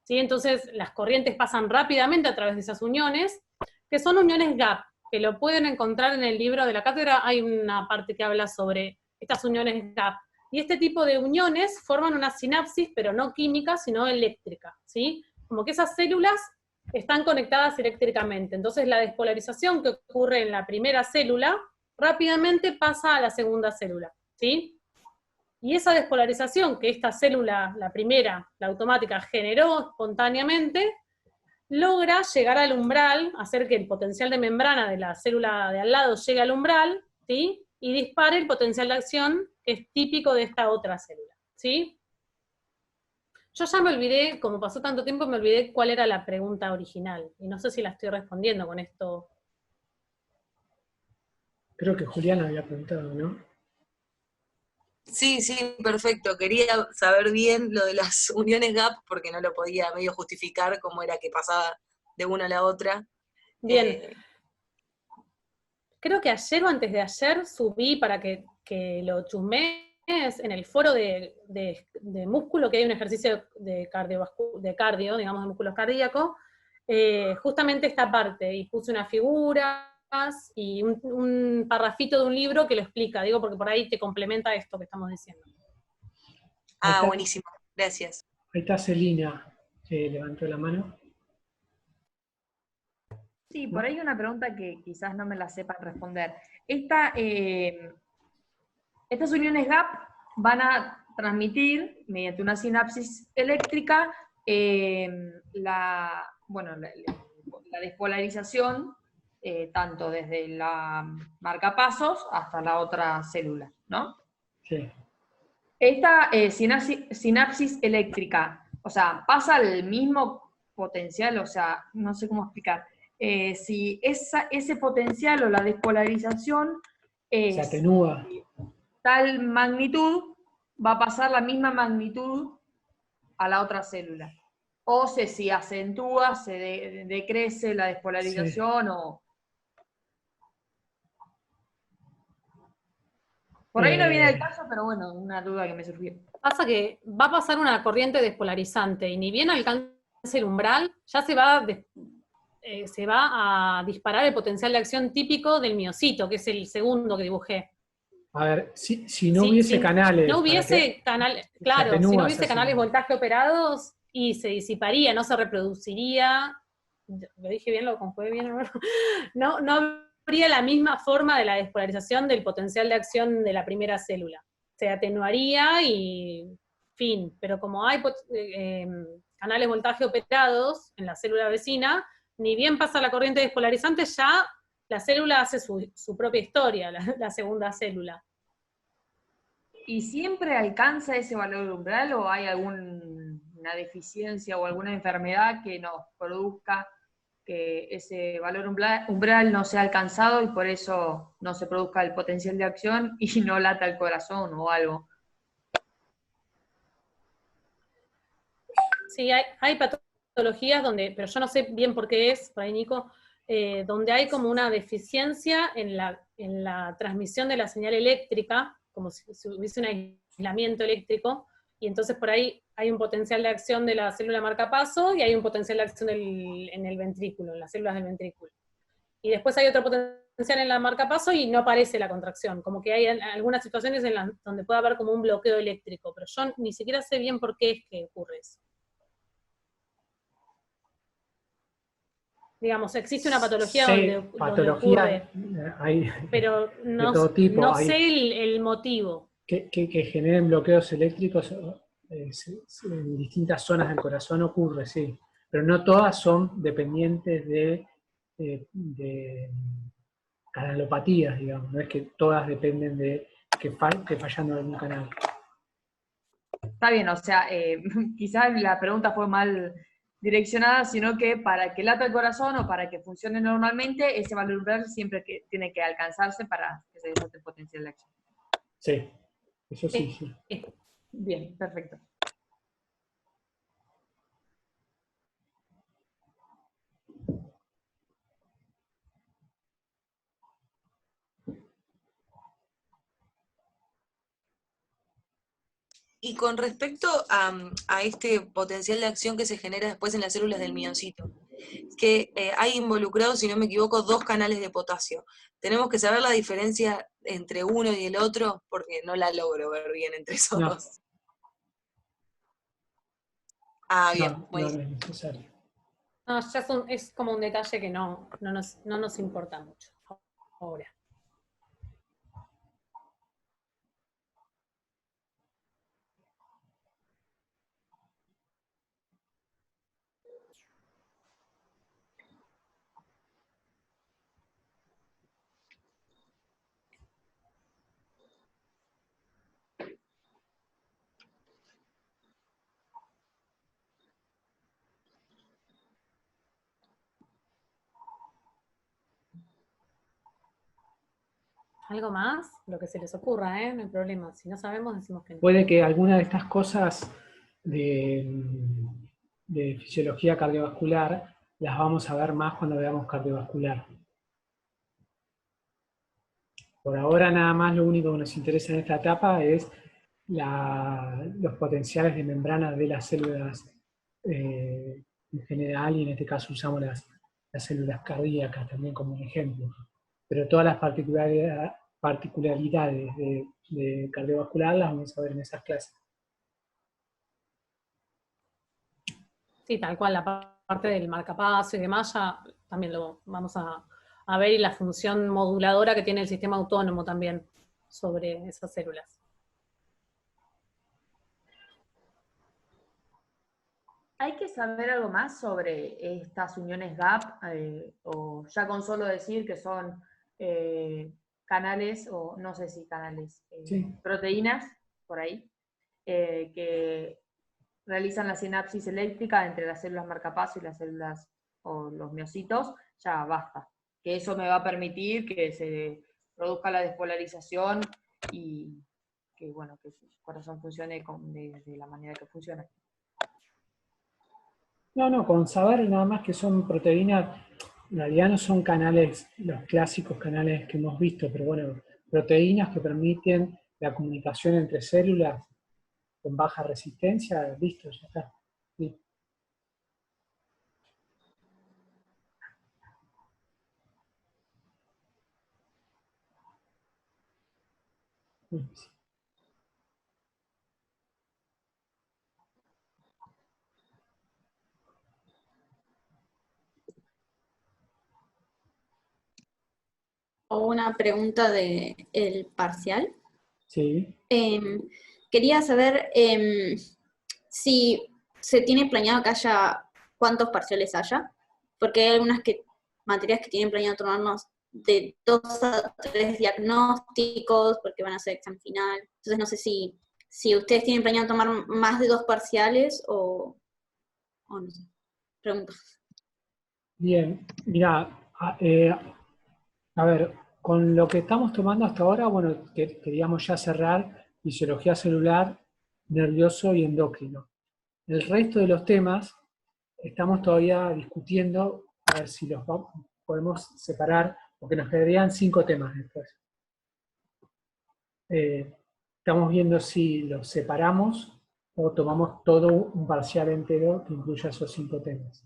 ¿sí? Entonces las corrientes pasan rápidamente a través de esas uniones, que son uniones gap, que lo pueden encontrar en el libro de la cátedra, hay una parte que habla sobre estas uniones gap. Y este tipo de uniones forman una sinapsis, pero no química, sino eléctrica, ¿sí? Como que esas células están conectadas eléctricamente. Entonces la despolarización que ocurre en la primera célula rápidamente pasa a la segunda célula, ¿sí? Y esa despolarización que esta célula, la primera, la automática, generó espontáneamente, logra llegar al umbral, hacer que el potencial de membrana de la célula de al lado llegue al umbral, ¿sí? Y dispare el potencial de acción que es típico de esta otra célula, ¿sí? Yo ya me olvidé, como pasó tanto tiempo, me olvidé cuál era la pregunta original, y no sé si la estoy respondiendo con esto. Creo que Julián había preguntado, ¿no? Sí, sí, perfecto. Quería saber bien lo de las uniones gap porque no lo podía medio justificar cómo era que pasaba de una a la otra. Bien, Eh, creo que ayer o antes de ayer subí para que lo chusmees en el foro de músculo, que hay un ejercicio de cardio, digamos, de músculos cardíacos, justamente esta parte, y puse unas figuras y un parrafito de un libro que lo explica, digo, porque por ahí te complementa esto que estamos diciendo. buenísimo. Gracias. Ahí está Celina, que levantó la mano. Sí, ¿No? por ahí una pregunta que quizás no me la sepan responder. Estas uniones gap van a transmitir mediante una sinapsis eléctrica la despolarización tanto desde la marcapasos hasta la otra célula, ¿no? Sí. Esta sinapsis eléctrica, o sea, pasa al mismo potencial, o sea, no sé cómo explicar. Si ese potencial o la despolarización Se es atenúa. tal magnitud, va a pasar la misma magnitud a la otra célula. O si acentúa, se decrece la despolarización, o... Por ahí no viene el caso, pero bueno, una duda que me surgió. Pasa que va a pasar una corriente despolarizante, y ni bien alcanza el umbral, ya se va a disparar el potencial de acción típico del miocito, que es el segundo que dibujé. A ver, si no hubiese Si canales. no para hubiese que canales, se claro, si no atenúa esa hubiese canales señal. voltaje operados, y se disiparía, no se reproduciría, lo dije bien, lo conjugué bien, no habría la misma forma de la despolarización del potencial de acción de la primera célula. Se atenuaría y fin, pero como hay canales voltaje operados en la célula vecina, ni bien pasa la corriente despolarizante, ya la célula hace su propia historia, la segunda célula. ¿Y siempre alcanza ese valor umbral o hay alguna deficiencia o alguna enfermedad que nos produzca que ese valor umbral no sea alcanzado y por eso no se produzca el potencial de acción y no lata el corazón o algo? Sí, hay patologías donde, pero yo no sé bien por qué es, por ahí Nico, donde hay como una deficiencia en la transmisión de la señal eléctrica, como si hubiese un aislamiento eléctrico, y entonces por ahí hay un potencial de acción de la célula marcapaso y hay un potencial de acción en el ventrículo, en las células del ventrículo. Y después hay otro potencial en la marcapaso y no aparece la contracción, como que hay algunas situaciones donde puede haber como un bloqueo eléctrico, pero yo ni siquiera sé bien por qué es que ocurre eso. Digamos, existe una patología Sé donde patologías, ocurre, hay pero de todo tipo. no Hay sé el motivo. que generen bloqueos eléctricos en distintas zonas del corazón ocurre, sí. Pero no todas son dependientes de canalopatías, digamos. No es que todas dependen de que fallando algún canal. Está bien, o sea, quizás la pregunta fue mal direccionada, sino que para que lata el corazón o para que funcione normalmente, ese valor umbral siempre tiene que alcanzarse para que se desate el potencial de acción. Sí, eso sí, sí. Bien, perfecto. Y con respecto a este potencial de acción que se genera después en las células del miocito, que hay involucrados, si no me equivoco, dos canales de potasio. Tenemos que saber la diferencia entre uno y el otro, porque no la logro ver bien entre esos No, dos. Ah, bien, no, no, no buenísimo. es necesario. No, ya es como un detalle que no nos importa mucho ahora. ¿Algo más? Lo que se les ocurra, ¿eh? No hay problema. Si no sabemos, decimos que no. Puede que alguna de estas cosas de fisiología cardiovascular las vamos a ver más cuando veamos cardiovascular. Por ahora nada más lo único que nos interesa en esta etapa es los potenciales de membrana de las células en general, y en este caso usamos las células cardíacas también como un ejemplo. Pero todas las particularidades de cardiovascular las vamos a ver en esas clases. Sí, tal cual, la parte del marcapaso y demás ya también lo vamos a ver, y la función moduladora que tiene el sistema autónomo también sobre esas células. ¿Hay que saber algo más sobre estas uniones GAP? O ya con solo decir que son canales, o no sé si canales, Sí. proteínas, por ahí, que realizan la sinapsis eléctrica entre las células marcapaso y las células o los miocitos, ya basta. Que eso me va a permitir que se produzca la despolarización y que, bueno, que su corazón funcione de la manera que funciona. No, con saber nada más que son proteínas, en realidad no son canales, los clásicos canales que hemos visto, pero bueno, proteínas que permiten la comunicación entre células con baja resistencia, listo, ya está. Sí. O una pregunta del parcial. Sí. Quería saber si se tiene planeado que haya, cuántos parciales haya, porque hay algunas materias que tienen planeado tomarnos de 2 a 3 diagnósticos, porque van a ser examen final. Entonces no sé si ustedes tienen planeado tomar más de 2 parciales o no sé. Pregunto. Bien, mira, a ver, con lo que estamos tomando hasta ahora, bueno, queríamos ya cerrar fisiología celular, nervioso y endocrino. El resto de los temas estamos todavía discutiendo a ver si los podemos separar, porque nos quedarían 5 temas después. Estamos viendo si los separamos o tomamos todo un parcial entero que incluya esos 5 temas.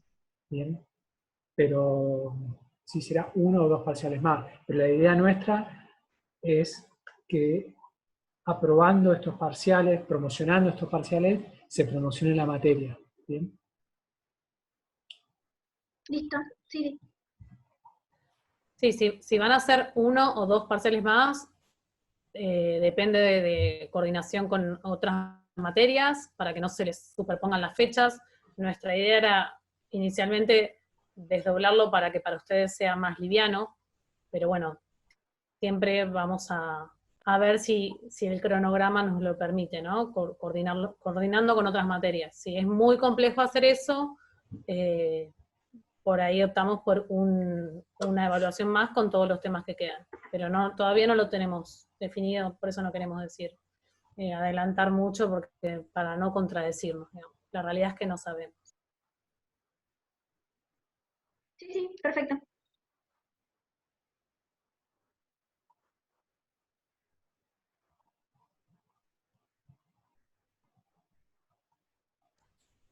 Bien, pero sí será 1 o 2 parciales más. Pero la idea nuestra es que aprobando estos parciales, promocionando estos parciales, se promocione la materia. ¿Bien? Listo, sí. Sí, si van a ser 1 o 2 parciales más, depende de coordinación con otras materias, para que no se les superpongan las fechas. Nuestra idea era inicialmente desdoblarlo para que para ustedes sea más liviano, pero bueno, siempre vamos a ver si el cronograma nos lo permite, ¿no? Coordinando con otras materias. Si es muy complejo hacer eso, por ahí optamos por una evaluación más con todos los temas que quedan. Pero todavía no lo tenemos definido, por eso no queremos adelantar mucho, porque para no contradecirnos, digamos. La realidad es que no sabemos. Sí, perfecto.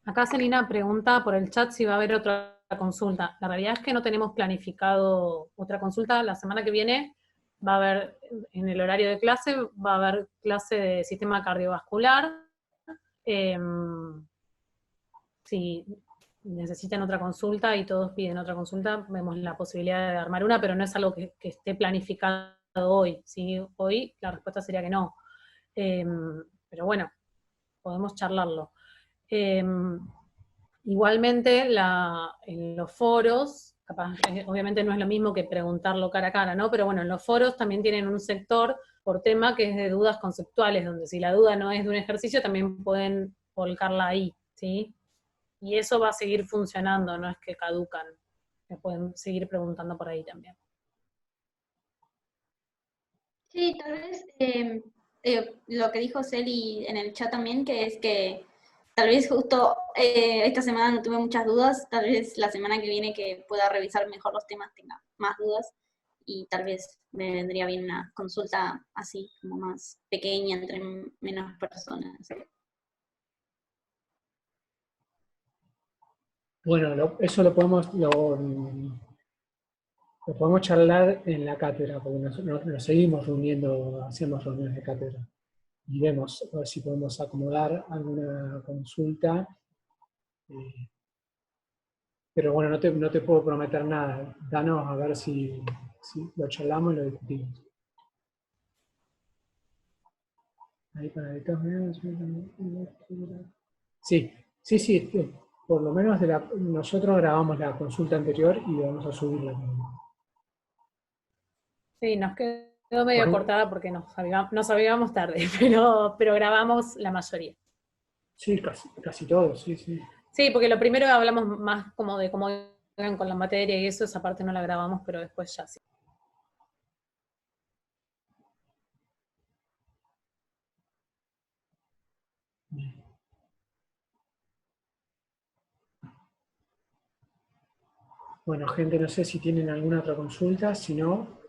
Acá Celina pregunta por el chat si va a haber otra consulta. La realidad es que no tenemos planificado otra consulta. La semana que viene va a haber, en el horario de clase, va a haber clase de sistema cardiovascular. Si necesitan otra consulta y todos piden otra consulta, vemos la posibilidad de armar una, pero no es algo que esté planificado hoy. ¿Sí? Hoy la respuesta sería que no. Pero bueno, podemos charlarlo. Igualmente, en los foros, capaz, obviamente no es lo mismo que preguntarlo cara a cara, ¿no? Pero bueno, en los foros también tienen un sector por tema que es de dudas conceptuales, donde si la duda no es de un ejercicio, también pueden volcarla ahí, ¿sí? Y eso va a seguir funcionando, no es que caducan. Me pueden seguir preguntando por ahí también. Sí, tal vez lo que dijo Celi en el chat también, que es que tal vez justo esta semana no tuve muchas dudas, tal vez la semana que viene que pueda revisar mejor los temas tenga más dudas y tal vez me vendría bien una consulta así, como más pequeña, entre menos personas. Bueno, eso lo podemos charlar en la cátedra, porque nos seguimos reuniendo, hacemos reuniones de cátedra. Y vemos a ver si podemos acomodar alguna consulta. Pero bueno, no te puedo prometer nada. Danos a ver si lo charlamos y lo discutimos. Ahí para de todas maneras. Sí, sí, sí. Por lo menos nosotros grabamos la consulta anterior y vamos a subirla también. Sí, nos quedó medio Bueno, cortada porque nos avíamos tarde, pero grabamos la mayoría. sí, casi todo, sí, sí. Sí, porque lo primero hablamos más como de cómo iban con la materia y eso, esa parte no la grabamos, pero después ya sí. Bueno, gente, no sé si tienen alguna otra consulta, si no...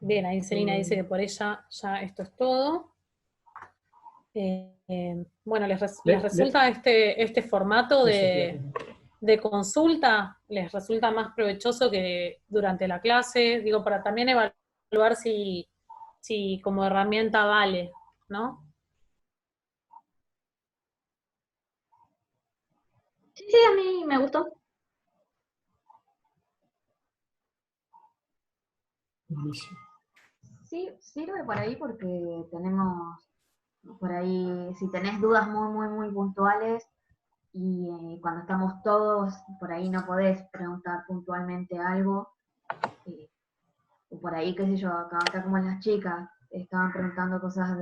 Bien, ahí Celina dice que por ella ya esto es todo. Bueno, ¿les resulta este formato de consulta? ¿Les resulta más provechoso que durante la clase? Digo, para también evaluar si como herramienta vale, ¿no? Sí, sí, a mí me gustó. Buenísimo. Sí, sirve por ahí porque tenemos, por ahí, si tenés dudas muy, muy, muy puntuales y cuando estamos todos, por ahí no podés preguntar puntualmente algo, eh, o por ahí, qué sé yo, acá como las chicas estaban preguntando cosas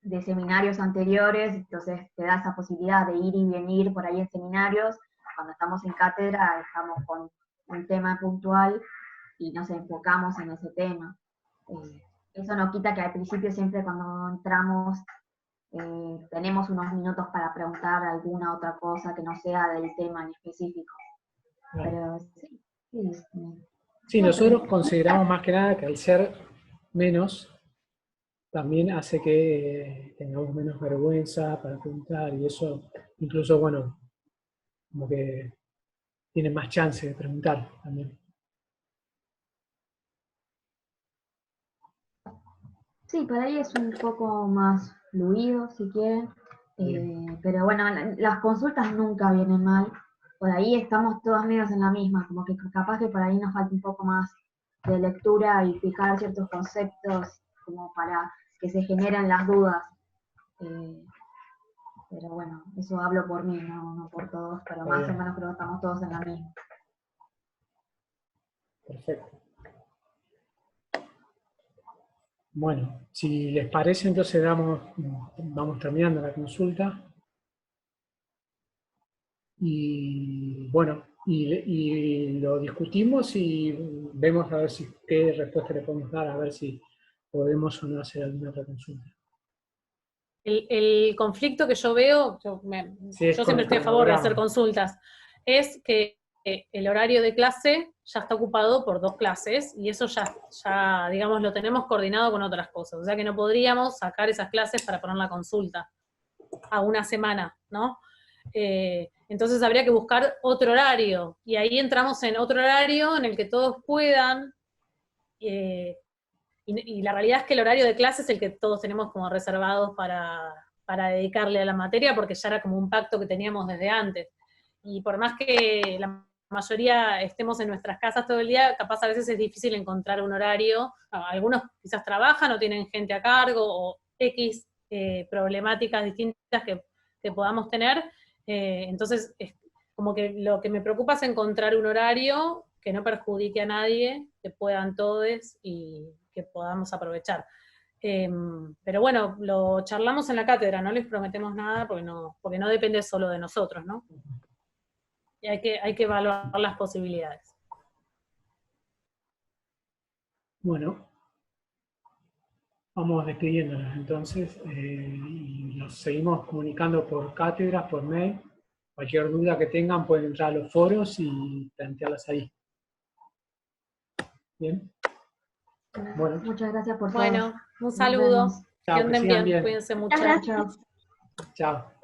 de seminarios anteriores, entonces te da esa posibilidad de ir y venir por ahí en seminarios. Cuando estamos en cátedra estamos con un tema puntual y nos enfocamos en ese tema. Eso no quita que al principio siempre cuando entramos tenemos unos minutos para preguntar alguna otra cosa que no sea del tema en específico. Pero sí, Sí, nosotros consideramos más que nada que al ser menos, también hace que tengamos menos vergüenza para preguntar y eso, incluso, bueno, como que tienen más chance de preguntar también. sí, por ahí es un poco más fluido, si quieren. Pero bueno, las consultas nunca vienen mal. Por ahí estamos todos menos en la misma, como que capaz que por ahí nos falta un poco más de lectura y fijar ciertos conceptos como para que se generen las dudas. Eh, pero bueno, eso hablo por mí, no por todos, pero más o menos creo que estamos todos en la misma. Perfecto. Bueno, si les parece, entonces vamos terminando la consulta. Y bueno, y lo discutimos y vemos a ver qué respuesta le podemos dar, a ver si podemos o no hacer alguna otra consulta. El conflicto que yo veo, yo siempre estoy a favor de hacer consultas, es que el horario de clase ya está ocupado por 2 clases y eso ya, digamos, lo tenemos coordinado con otras cosas. O sea que no podríamos sacar esas clases para poner la consulta a una semana, ¿no? Entonces habría que buscar otro horario y ahí entramos en otro horario en el que todos puedan. Y la realidad es que el horario de clase es el que todos tenemos como reservados para dedicarle a la materia, porque ya era como un pacto que teníamos desde antes. Y por más que la mayoría estemos en nuestras casas todo el día, capaz a veces es difícil encontrar un horario. Algunos quizás trabajan o tienen gente a cargo, o X problemáticas distintas que podamos tener. Entonces, como que lo que me preocupa es encontrar un horario que no perjudique a nadie, que puedan todos y que podamos aprovechar. Pero bueno, lo charlamos en la cátedra, no les prometemos nada porque no depende solo de nosotros, ¿no? y hay que evaluar las posibilidades. Bueno, vamos despidiéndonos entonces, y nos seguimos comunicando por cátedras, por mail. Cualquier duda que tengan pueden entrar a los foros y plantearlas ahí. Bien. Bueno, Muchas gracias por todo. Bueno, un Nos saludo. vemos. Que chao, que anden sigan bien, bien. cuídense mucho. Chao. Chao.